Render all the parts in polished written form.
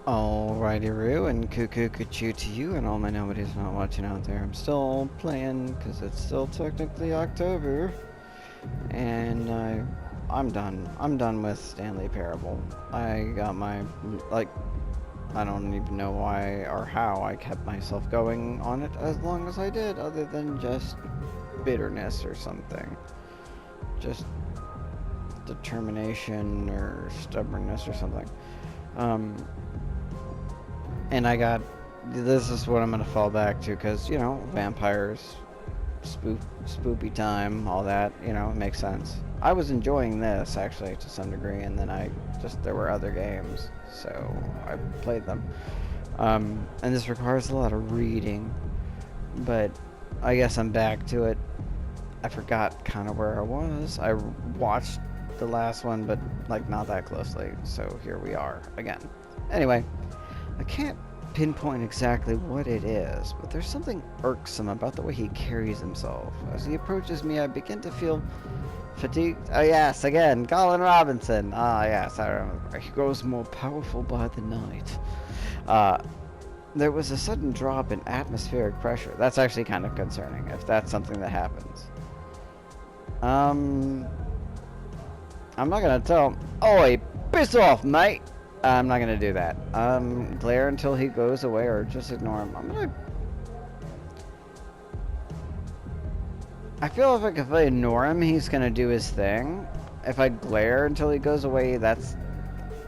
Alrighty-roo, and cuckoo-cuckoo to you and all my nobodies not watching out there. I'm still playing, because it's still technically October, and I'm done. I'm done with Stanley Parable. I got my, like, I don't even know why or how I kept myself going on it as long as I did, other than just bitterness or something. Just determination or stubbornness or something. And I got, this is what I'm going to fall back to, because, you know, vampires, spoopy time, all that, you know, it makes sense. I was enjoying this, actually, to some degree, and then there were other games, so I played them. And this requires a lot of reading, but I guess I'm back to it. I forgot kind of where I was. I watched the last one, but, like, not that closely, so here we are, again. Anyway. I can't pinpoint exactly what it is, but there's something irksome about the way he carries himself. As he approaches me, I begin to feel fatigued. Oh yes, again, Colin Robinson. Ah yes, I remember. He grows more powerful by the night. There was a sudden drop in atmospheric pressure. That's actually kind of concerning, if that's something that happens. I'm not gonna tell him, "Oi, piss off, mate!" I'm not gonna do that. Glare until he goes away or just ignore him. I feel like if I ignore him, he's gonna do his thing. If I glare until he goes away, that's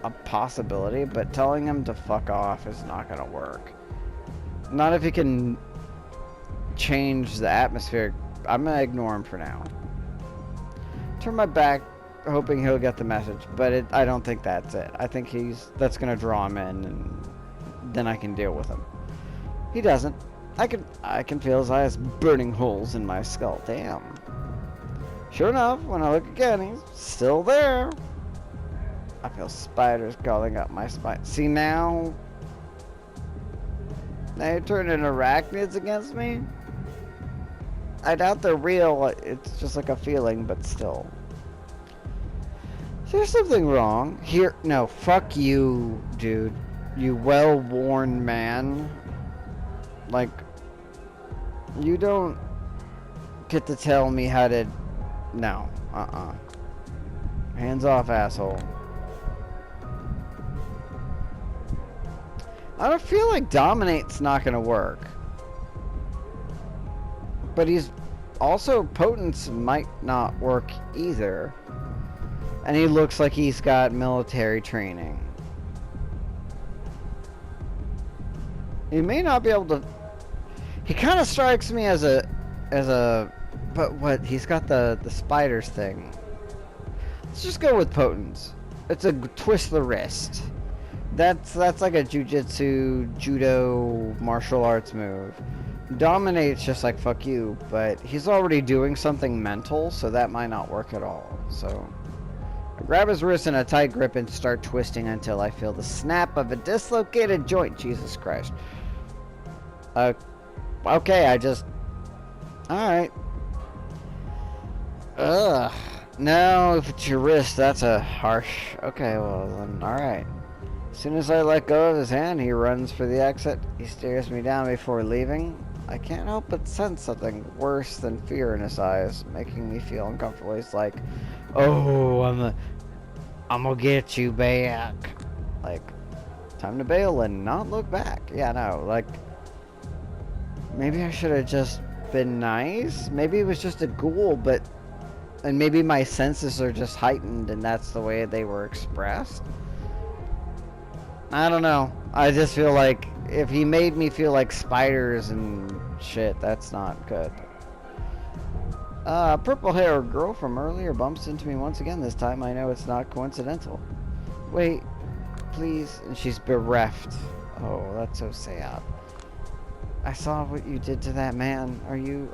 a possibility, but telling him to fuck off is not gonna work. Not if he can change the atmosphere. I'm gonna ignore him for now. Turn my back, hoping he'll get the message, but I don't think that's it. I think that's gonna draw him in, and then I can deal with him. He doesn't. I can feel his eyes burning holes in my skull. Damn. Sure enough, when I look again, he's still there. I feel spiders crawling up my spine. See now? Now you're turning arachnids against me? I doubt they're real. It's just like a feeling, but still. There's something wrong here. No, fuck you, dude. You well-worn man. Like, you don't get to tell me how to. No, hands off, asshole. I don't feel like Dominate's not gonna work, but he's also Potence might not work either. And he looks like he's got military training. He may not be able to. He kind of strikes me as a, but what? He's got the spiders thing. Let's just go with Potence. It's a twist the wrist. That's like a jujitsu, judo, martial arts move. Dominate's just like fuck you, but he's already doing something mental, so that might not work at all. So. I grab his wrist in a tight grip and start twisting until I feel the snap of a dislocated joint. Jesus Christ. Okay, I just... Alright. Ugh. No, if it's your wrist, that's a harsh... Okay, well then, alright. As soon as I let go of his hand, he runs for the exit. He stares me down before leaving. I can't help but sense something worse than fear in his eyes, making me feel uncomfortable. He's like, "Oh, I'm gonna get you back." Like, time to bail and not look back. Yeah, no, like, maybe I should have just been nice. Maybe it was just a ghoul, and maybe my senses are just heightened and that's the way they were expressed. I don't know. I just feel like if he made me feel like spiders and shit, that's not good. Purple-haired girl from earlier bumps into me once again. This time I know it's not coincidental. Wait, please. And she's bereft. Oh, that's so sad. I saw what you did to that man. Are you,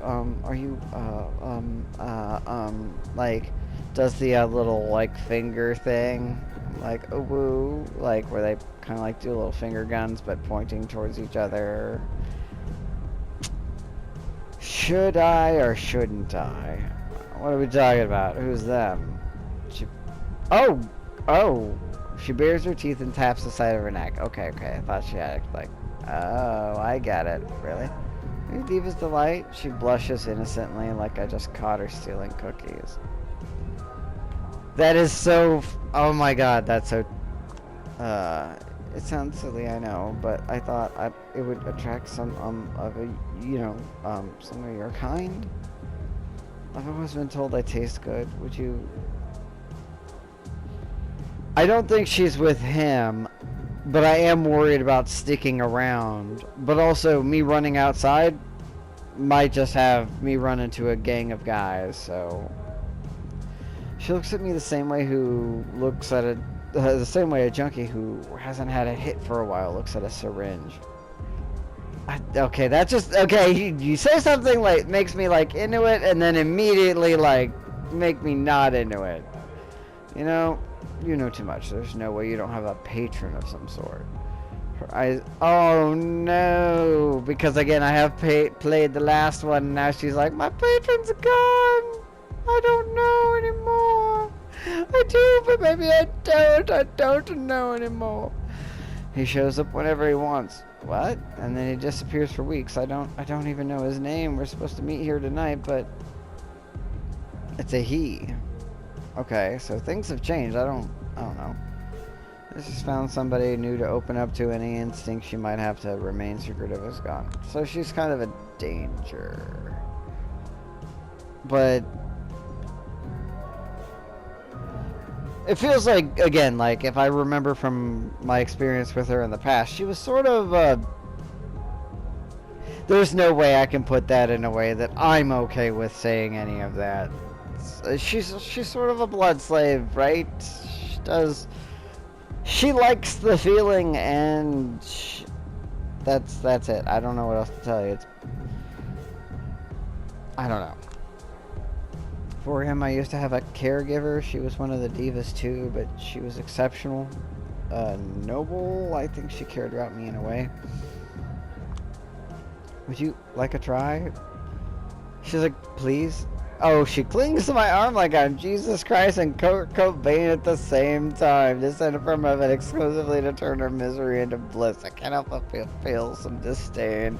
like, does the little, like, finger thing, like, a woo, like, where they kind of, like, do little finger guns, but pointing towards each other. Should I or shouldn't I? What are we talking about? Who's them? Oh, She bares her teeth and taps the side of her neck. Okay, okay. I thought she had like... Oh, I get it. Really? Your Diva's delight? She blushes innocently like I just caught her stealing cookies. That is so... Oh my god, that's so... It sounds silly, I know, but I thought it would attract some, of a, you know, some of your kind. I've always been told I taste good. Would you... I don't think she's with him, but I am worried about sticking around. But also, me running outside might just have me run into a gang of guys, so... She looks at me the same way who looks at the same way a junkie who hasn't had a hit for a while looks at a syringe. Okay, that just... Okay, you say something like makes me like into it, and then immediately like make me not into it. You know too much. There's no way you don't have a patron of some sort. Her eyes... Oh no! Because again, I have played the last one, and now she's like, my patron's gone! I don't know anymore! I do, but maybe I don't. I don't know anymore. He shows up whenever he wants. What? And then he disappears for weeks. I don't even know his name. We're supposed to meet here tonight, but it's a he. Okay, so things have changed. I don't know. I just found somebody new to open up to. Any instinct she might have to remain secretive is gone. So she's kind of a danger. But it feels like, again, like if I remember from my experience with her in the past, she was sort of, there's no way I can put that in a way that I'm okay with saying any of that. She's sort of a blood slave, right? She likes the feeling, and that's it. I don't know what else to tell you. I don't know. For him, I used to have a caregiver. She was one of the divas too, but she was exceptional. Noble, I think she cared about me in a way. Would you like a try? She's like, please. Oh, she clings to my arm like I'm Jesus Christ and Kurt Cobain at the same time. Descended from heaven exclusively to turn her misery into bliss. I can't help but feel some disdain.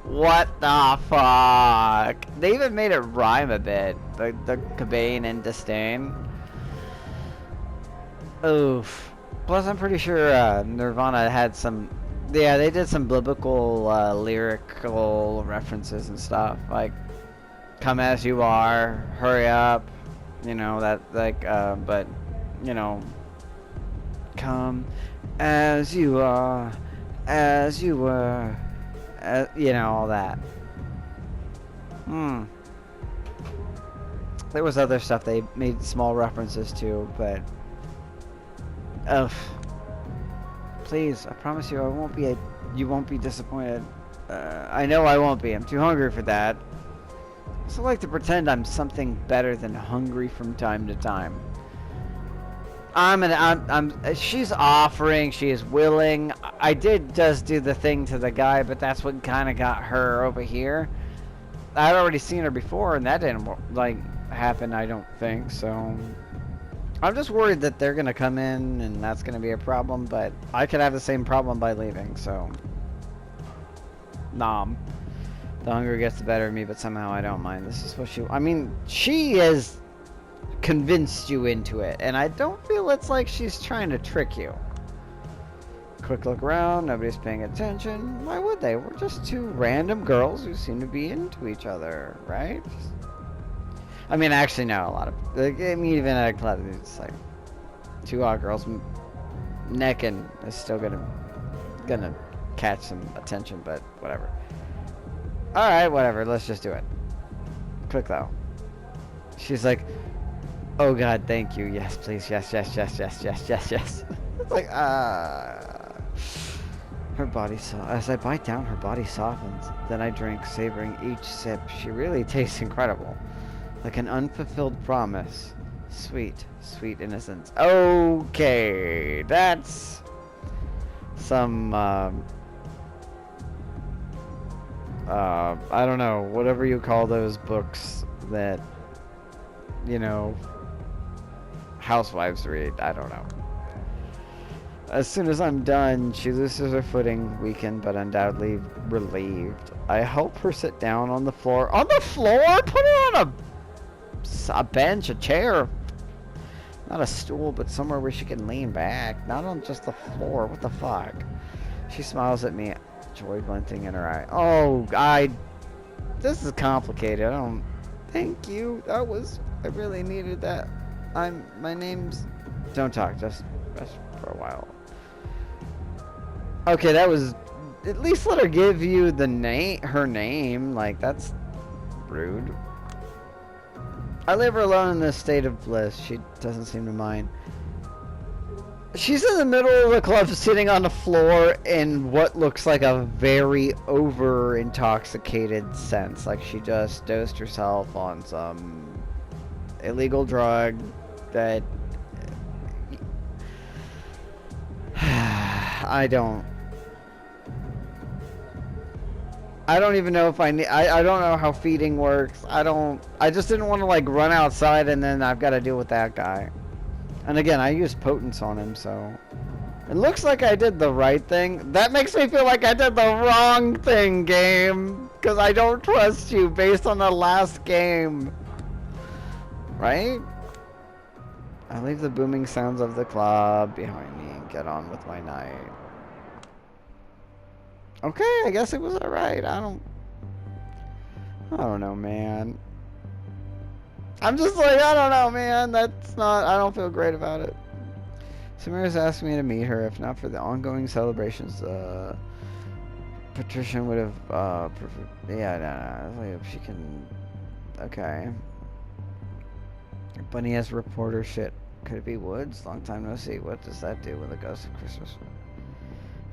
What the fuck? They even made it rhyme a bit. The Cobain and disdain. Oof. Plus, I'm pretty sure Nirvana had some... Yeah, they did some biblical lyrical references and stuff. Like, come as you are, hurry up. You know, that, like, but, you know, come as you are, as you were. You know, all that. There was other stuff they made small references to, but... Ugh. Please, I promise you, you won't be disappointed. I know I won't be. I'm too hungry for that. I also like to pretend I'm something better than hungry from time to time. She's offering, she is willing. I did just do the thing to the guy, but that's what kind of got her over here. I'd already seen her before, and that didn't, like, happen, I don't think, so... I'm just worried that they're gonna come in, and that's gonna be a problem, but I could have the same problem by leaving, so... Nom. The hunger gets the better of me, but somehow I don't mind. This is what she... I mean, she is... convinced you into it, and I don't feel it's like she's trying to trick you. Quick look around, nobody's paying attention. Why would they? We're just two random girls who seem to be into each other, right? I mean, actually, no, a lot of, like, I mean, even at a club, it's like two hot girls necking is still gonna catch some attention, but whatever. All right, whatever. Let's just do it. Quick though. She's like, oh God, thank you. Yes, please. Yes, yes, yes, yes, yes, yes, yes. It's like, her body as I bite down, her body softens. Then I drink, savoring each sip. She really tastes incredible. Like an unfulfilled promise. Sweet, sweet innocence. Okay, that's some, I don't know, whatever you call those books that, you know, housewives read. I don't know. As soon as I'm done, she loses her footing, weakened but undoubtedly relieved. I help her sit down on the floor. On the floor? Put her on a bench, a chair. Not a stool, but somewhere where she can lean back. Not on just the floor. What the fuck? She smiles at me, joy glinting in her eye. Oh, this is complicated. I don't... Thank you. I really needed that. My name's... Don't talk, just for a while. Okay, that was... At least let her give you her name. Like, that's rude. I leave her alone in this state of bliss. She doesn't seem to mind. She's in the middle of the club sitting on the floor in what looks like a very over-intoxicated sense. Like she just dosed herself on some illegal drug that... I don't even know if I don't know how feeding works. I just didn't want to like run outside and then I've got to deal with that guy. And again, I used potence on him, so it looks like I did the right thing. That makes me feel like I did the wrong thing, game, because I don't trust you based on the last game. Right? I leave the booming sounds of the club behind me and get on with my night. Okay, I guess it was alright. I don't know, man. I'm just like, I don't know, man. I don't feel great about it. Samira's asked me to meet her. If not for the ongoing celebrations, Patricia would have, yeah, no. I hope she can, okay. Bunny has reporter shit. Could it be Woods? Long time no see. What does that do with the ghost of Christmas?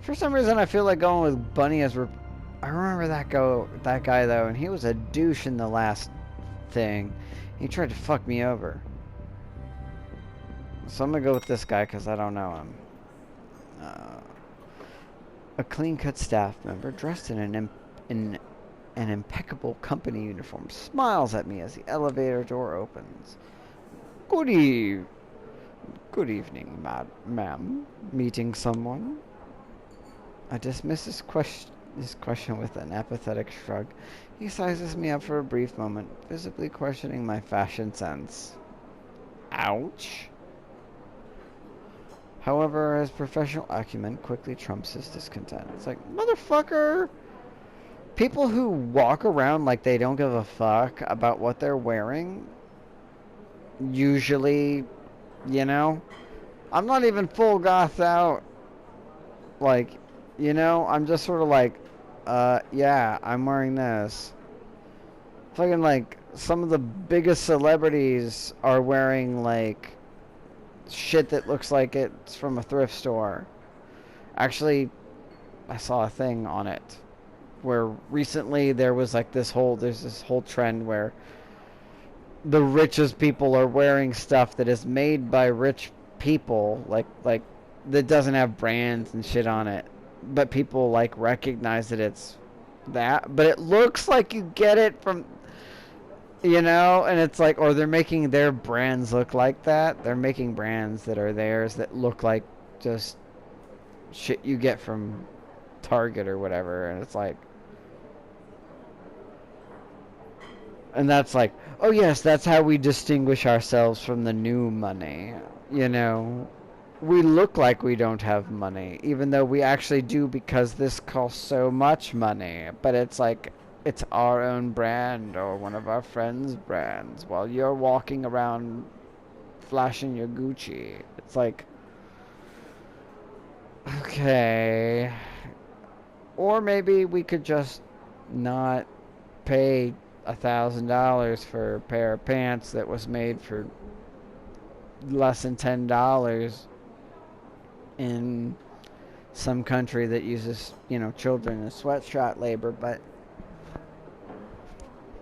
For some reason, I feel like going with Bunny as I remember that guy though, and he was a douche in the last thing. He tried to fuck me over. So I'm gonna go with this guy because I don't know him. A clean-cut staff member dressed in an impeccable company uniform smiles at me as the elevator door opens. Good evening, ma'am. Meeting someone? I dismiss his question with an apathetic shrug. He sizes me up for a brief moment, visibly questioning my fashion sense. Ouch. However, his professional acumen quickly trumps his discontent. It's like, motherfucker! People who walk around like they don't give a fuck about what they're wearing, usually, you know, I'm not even full goth out. Like, you know, I'm just sort of like, yeah, I'm wearing this. Fucking like, some of the biggest celebrities are wearing like shit that looks like it's from a thrift store. Actually, I saw a thing on it where recently there was like there's this whole trend where the richest people are wearing stuff that is made by rich people, like that doesn't have brands and shit on it, but people like recognize that it's that, but it looks like you get it from, you know, and it's like, or they're making their brands look like that. They're making brands that are theirs that look like just shit you get from Target or whatever, and it's like, and that's like, oh yes, that's how we distinguish ourselves from the new money, you know. We look like we don't have money, even though we actually do because this costs so much money. But it's like, it's our own brand or one of our friends' brands while you're walking around flashing your Gucci. It's like, okay. Or maybe we could just not pay $1,000 for a pair of pants that was made for less than $10 in some country that uses, you know, children as sweatshop labor. But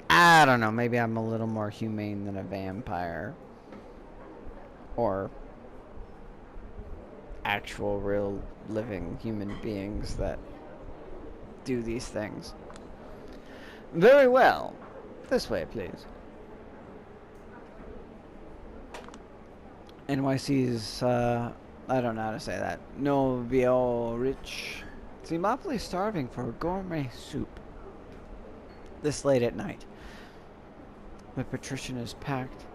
I don't know, maybe I'm a little more humane than a vampire or actual real living human beings that do these things. Very well. This way, please. NYC's I don't know how to say that. Noviorich. Seem awfully starving for a gourmet soup. This late at night. My patrician is packed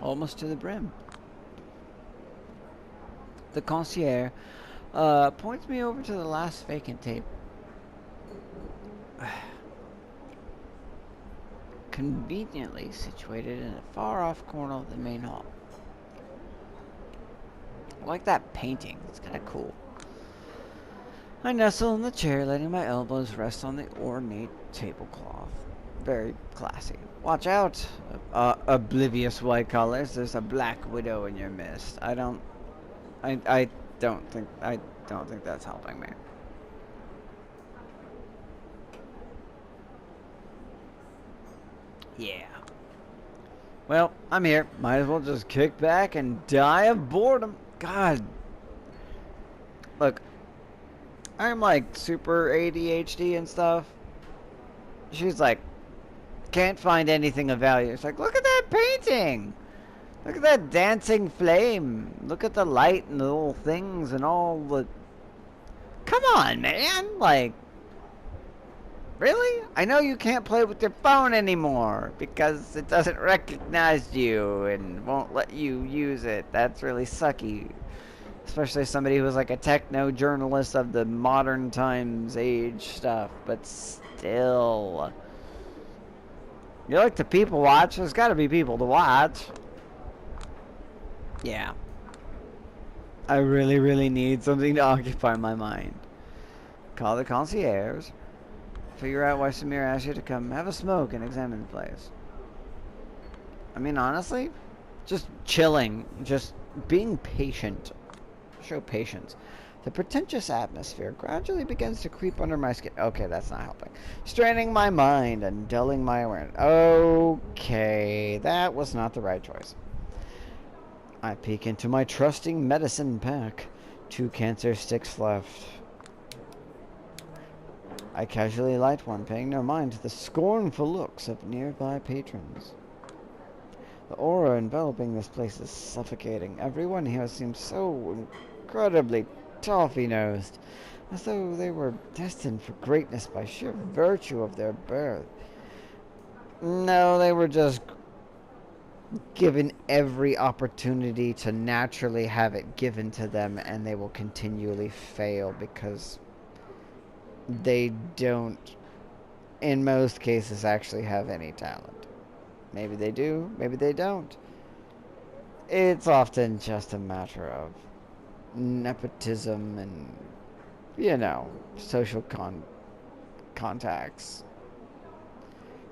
almost to the brim. The concierge points me over to the last vacant table. Conveniently situated in a far-off corner of the main hall. I like that painting. It's kind of cool. I nestle in the chair, letting my elbows rest on the ornate tablecloth. Very classy. Watch out, oblivious white collars. There's a black widow in your midst. I don't think that's helping me. Yeah. Well, I'm here. Might as well just kick back and die of boredom. God. Look, I'm like super ADHD and stuff. She's like, can't find anything of value. It's like, look at that painting. Look at that dancing flame. Look at the light and the little things and all the... Come on, man. Like, really? I know you can't play with your phone anymore because it doesn't recognize you and won't let you use it. That's really sucky. Especially somebody who's like a techno journalist of the modern times age stuff. But still. You like to people watch? There's got to be people to watch. Yeah. I really, really need something to occupy my mind. Call the concierge. Figure out why Samir asked you to come have a smoke and examine the place. I mean, honestly, just chilling, just being patient. Show patience. The pretentious atmosphere gradually begins to creep under my skin. Okay, that's not helping. Straining my mind and dulling my awareness. Okay, that was not the right choice. I peek into my trusting medicine pack. 2 cancer sticks left. I casually light one, paying no mind to the scornful looks of nearby patrons. The aura enveloping this place is suffocating. Everyone here seems so incredibly toffee-nosed, as though they were destined for greatness by sheer virtue of their birth. No, they were just given every opportunity to naturally have it given to them, and they will continually fail because they don't, in most cases, actually have any talent. Maybe they do, maybe they don't. It's often just a matter of nepotism and, you know, social contacts.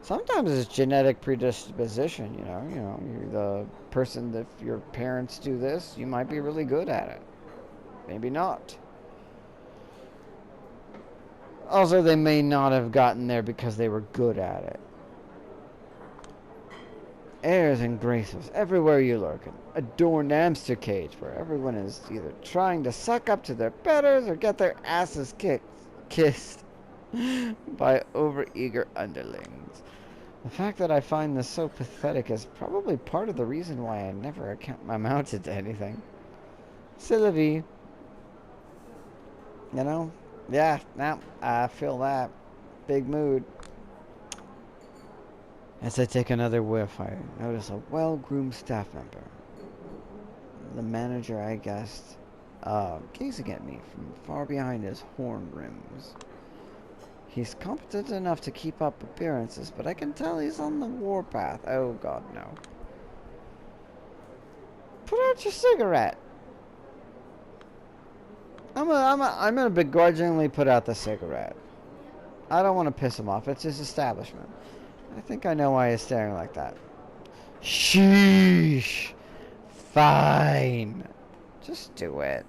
Sometimes it's genetic predisposition, you know, you're the person that if your parents do this, you might be really good at it. Maybe not. Also, they may not have gotten there because they were good at it. Airs and graces everywhere you look. An adorned hamster cage where everyone is either trying to suck up to their betters or get their asses kissed by overeager underlings. The fact that I find this so pathetic is probably part of the reason why I never amounted to anything. Sylvie. You know? Yeah, now I feel that. Big mood. As I take another whiff, I notice a well-groomed staff member. The manager, I guessed, gazing at me from far behind his horn rims. He's competent enough to keep up appearances, but I can tell he's on the warpath. Oh god, no. Put out your cigarette. I'm gonna begrudgingly put out the cigarette. I don't want to piss him off. It's his establishment. I think I know why he's staring like that. Sheesh. Fine. Just do it.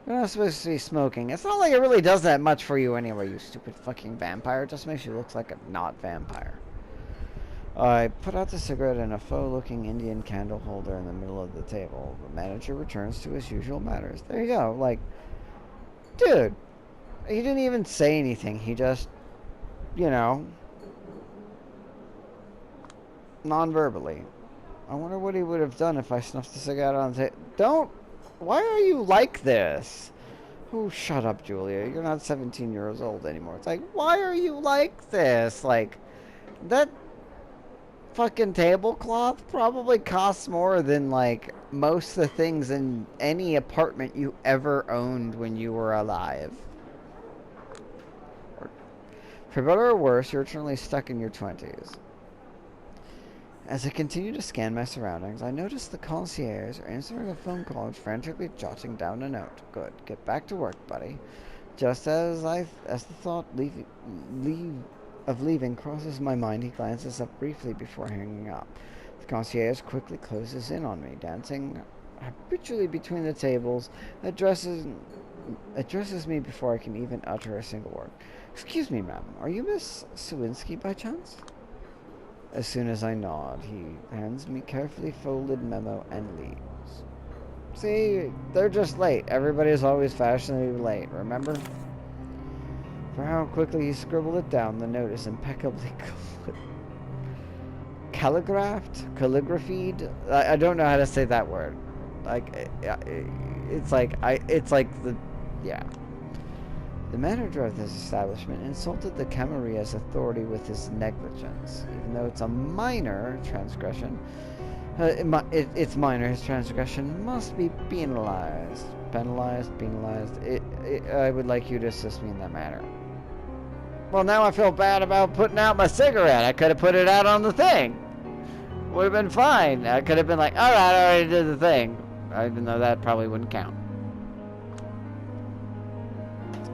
You're not supposed to be smoking. It's not like it really does that much for you anyway, you stupid fucking vampire. It just makes you look like a not vampire. I put out the cigarette in a faux-looking Indian candle holder in the middle of the table. The manager returns to his usual manners. There you go. Like, dude, he didn't even say anything. He just, you know, non-verbally. I wonder what he would have done if I snuffed the cigarette on the table. Don't Why are you like this? Oh, shut up, Julia. You're not 17 years old anymore. It's like, why are you like this? Like, that fucking tablecloth probably costs more than, like, most of the things in any apartment you ever owned when you were alive. For better or worse, you're eternally stuck in your 20s. As I continue to scan my surroundings, I notice the concierge are answering a phone call and frantically jotting down a note. Good. Get back to work, buddy. Just as the thought of leaving crosses my mind, he glances up briefly before hanging up. The concierge quickly closes in on me, dancing habitually between the tables, addresses me before I can even utter a single word. Excuse me, ma'am. Are you Miss Sawinski by chance? As soon as I nod, he hands me carefully folded memo and leaves. See, they're just late. Everybody's always fashionably late, remember? For how quickly he scribbled it down, the note is impeccably calligraphied. I don't know how to say that word. Like, it's like yeah. The manager of this establishment insulted the Camaria's authority with his negligence. Even though it's a minor transgression, it's minor, his transgression must be penalized. Penalized? I would like you to assist me in that matter. Well, now I feel bad about putting out my cigarette. I could have put it out on the thing. Would have been fine. I could have been like, alright, I already did the thing. Even though that probably wouldn't count.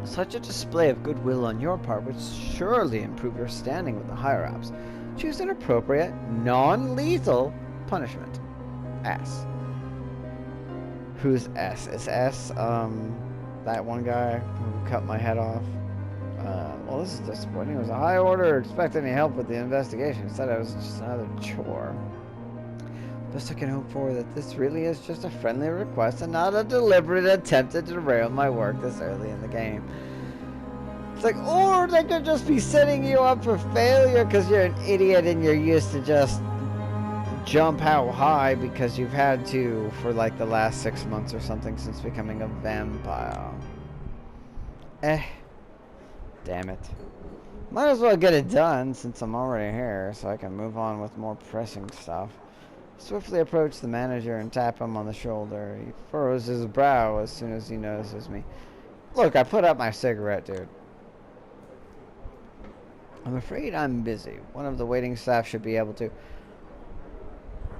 Such a display of goodwill on your part would surely improve your standing with the higher-ups. Choose an appropriate, non-lethal punishment. S. Who's S? Is S, that one guy who cut my head off? Well, this is disappointing. It was a high order. Expect any help with the investigation. Instead, it was just another chore. Best I can hope for that this really is just a friendly request and not a deliberate attempt to derail my work this early in the game. It's like, or they could just be setting you up for failure because you're an idiot and you're used to just jump how high because you've had to for like the last 6 months or something since becoming a vampire. Damn it. Might as well get it done since I'm already here so I can move on with more pressing stuff. Swiftly approach the manager and tap him on the shoulder. He furrows his brow as soon as he notices me. Look, I put out my cigarette, dude. I'm afraid I'm busy. One of the waiting staff should be able to.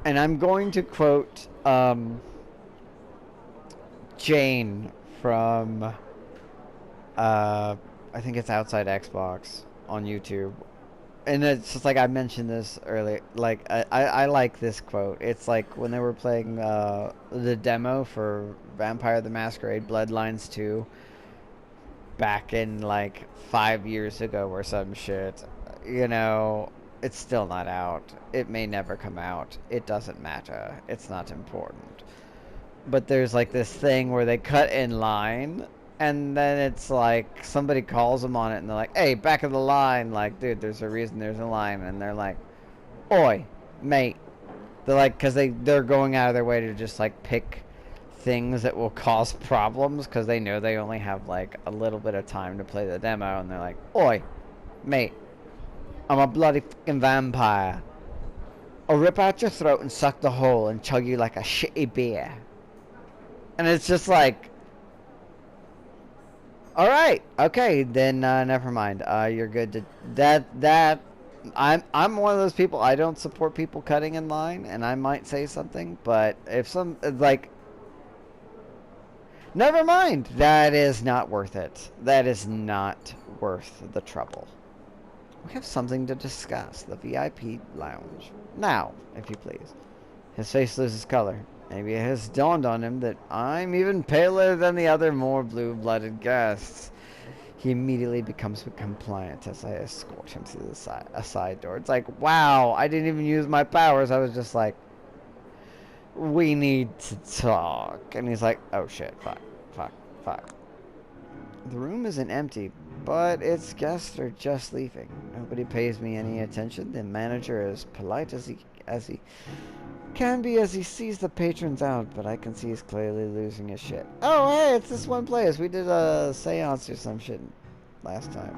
And I'm going to quote Jane from I think it's Outside Xbox on YouTube. And it's just like I mentioned this earlier. Like I like this quote. It's like when they were playing the demo for Vampire the Masquerade Bloodlines 2 back in like 5 years ago or some shit. You know, it's still not out. It may never come out. It doesn't matter. It's not important. But there's like this thing where they cut in line. And then it's like somebody calls them on it and they're like, hey, back of the line. Like, dude, there's a reason there's a line. And they're like, oi, mate. They're like, because they're going out of their way to just like pick things that will cause problems because they know they only have like a little bit of time to play the demo. And they're like, oi, mate, I'm a bloody fucking vampire. I'll rip out your throat and suck the hole and chug you like a shitty beer. And it's just like, all right, okay, then never mind. You're good to that. I'm one of those people. I don't support people cutting in line, and I might say something, but if some like, never mind. That is not worth it. That is not worth the trouble. We have something to discuss. The VIP lounge now, if you please. His face loses color. Maybe it has dawned on him that I'm even paler than the other more blue-blooded guests. He immediately becomes compliant as I escort him through a side door. It's like, wow, I didn't even use my powers. I was just like, we need to talk. And he's like, oh shit, fuck. The room isn't empty, but its guests are just leaving. Nobody pays me any attention. The manager is polite as he Can be as he sees the patrons out, but I can see he's clearly losing his shit. Oh, hey, it's this one place. We did a seance or some shit last time.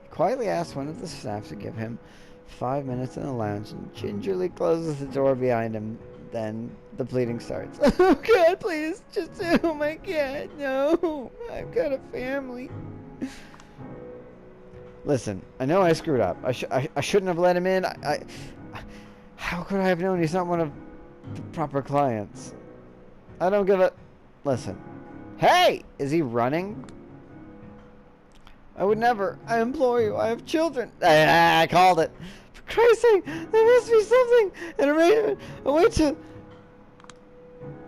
He quietly asks one of the staff to give him 5 minutes in the lounge and gingerly closes the door behind him. Then the pleading starts. Oh, God, please, just oh my God, no. I've got a family. Listen, I know I screwed up. I shouldn't have let him in. How could I have known he's not one of the proper clients? I don't give a... Listen. Hey! Is he running? I would never. I implore you. I have children. I called it. For Christ's sake, there must be something. An arrangement. A way to...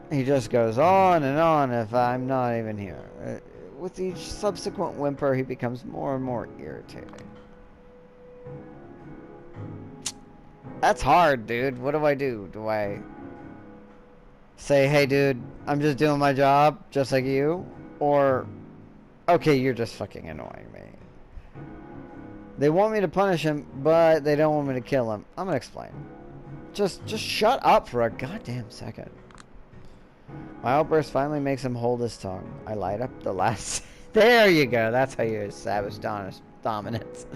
He just goes on and on if I'm not even here. With each subsequent whimper, he becomes more and more irritating. That's hard, dude. What do I do? Do I say, hey, dude, I'm just doing my job, just like you? Or, okay, you're just fucking annoying me. They want me to punish him, but they don't want me to kill him. I'm gonna explain. Just shut up for a goddamn second. My outburst finally makes him hold his tongue. I light up the last... There you go. That's how you establish dominance.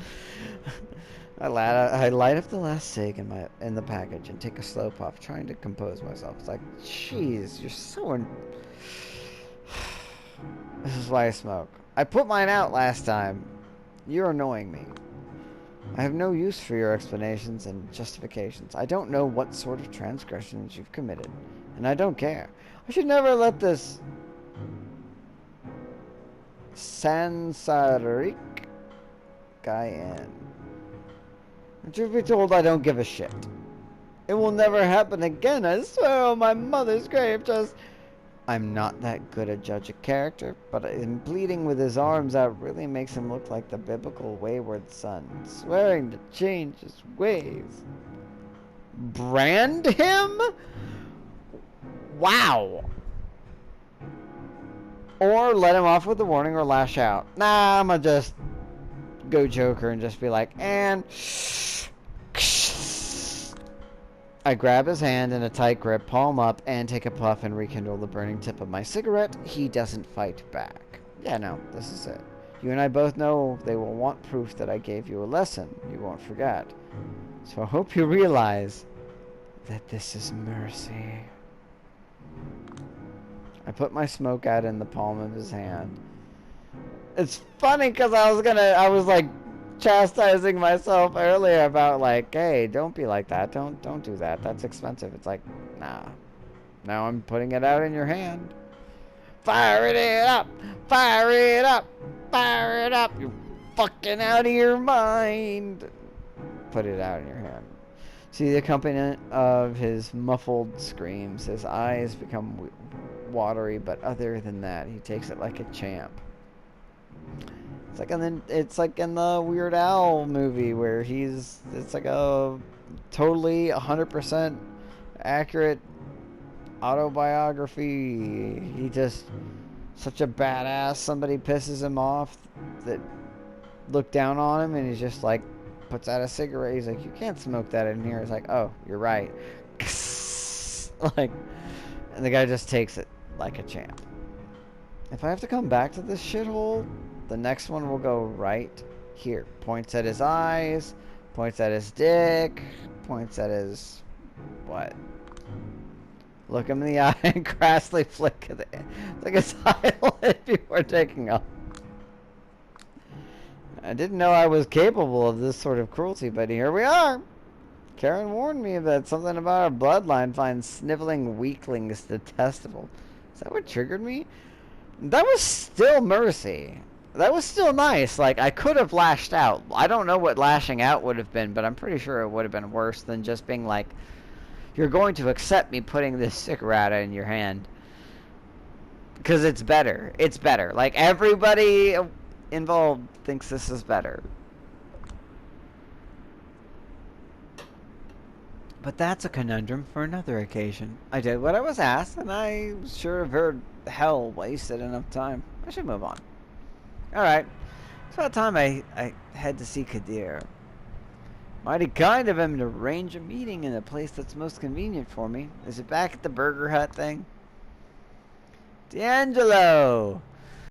I light up the last cig in the package and take a slow puff, trying to compose myself. It's like, jeez, you're so... This is why I smoke. I put mine out last time. You're annoying me. I have no use for your explanations and justifications. I don't know what sort of transgressions you've committed, and I don't care. I should never let this Sansarik guy in. And truth be told, I don't give a shit. It will never happen again, I swear on my mother's grave. Just... I'm not that good a judge of character, but in bleeding with his arms out really makes him look like the biblical wayward son, swearing to change his ways. Brand him? Wow. Or let him off with a warning or lash out. Nah, I'm gonna just go Joker and just be like, and... I grab his hand in a tight grip, palm up, and take a puff and rekindle the burning tip of my cigarette. He doesn't fight back. Yeah, no, this is it. You and I both know they will want proof that I gave you a lesson you won't forget. So I hope you realize that this is mercy. I put my smoke out in the palm of his hand. It's funny because I was like chastising myself earlier about like, hey, don't be like that. Don't do that. That's expensive. It's like, nah. Now I'm putting it out in your hand. Fire it up! Fire it up! Fire it up! You're fucking out of your mind! Put it out in your hand. See the accompaniment of his muffled screams. His eyes become watery, but other than that, he takes it like a champ. It's like in the Weird Al movie where it's like a totally 100% accurate autobiography. He just such a badass. Somebody pisses him off that look down on him, and he's just like puts out a cigarette. He's like, you can't smoke that in here. It's like, oh, you're right. Like, and the guy just takes it like a champ. If I have to come back to this shithole, the next one will go right here. Points at his eyes, points at his dick, points at his... what? Look him in the eye and crassly flick at it. It's like his eyelid before taking off. I didn't know I was capable of this sort of cruelty, but here we are. Karen warned me that something about our bloodline finds sniveling weaklings detestable. Is that what triggered me? That was still mercy. That was still nice. Like, I could have lashed out. I don't know what lashing out would have been, but I'm pretty sure it would have been worse than just being like, you're going to accept me putting this cigarette in your hand. Because it's better. It's better. Like, everybody involved thinks this is better. But that's a conundrum for another occasion. I did what I was asked, and I sure have heard hell wasted enough time. I should move on. Alright. It's about time I head to see Kadir. Mighty kind of him to arrange a meeting in a place that's most convenient for me. Is it back at the Burger Hut thing? D'Angelo!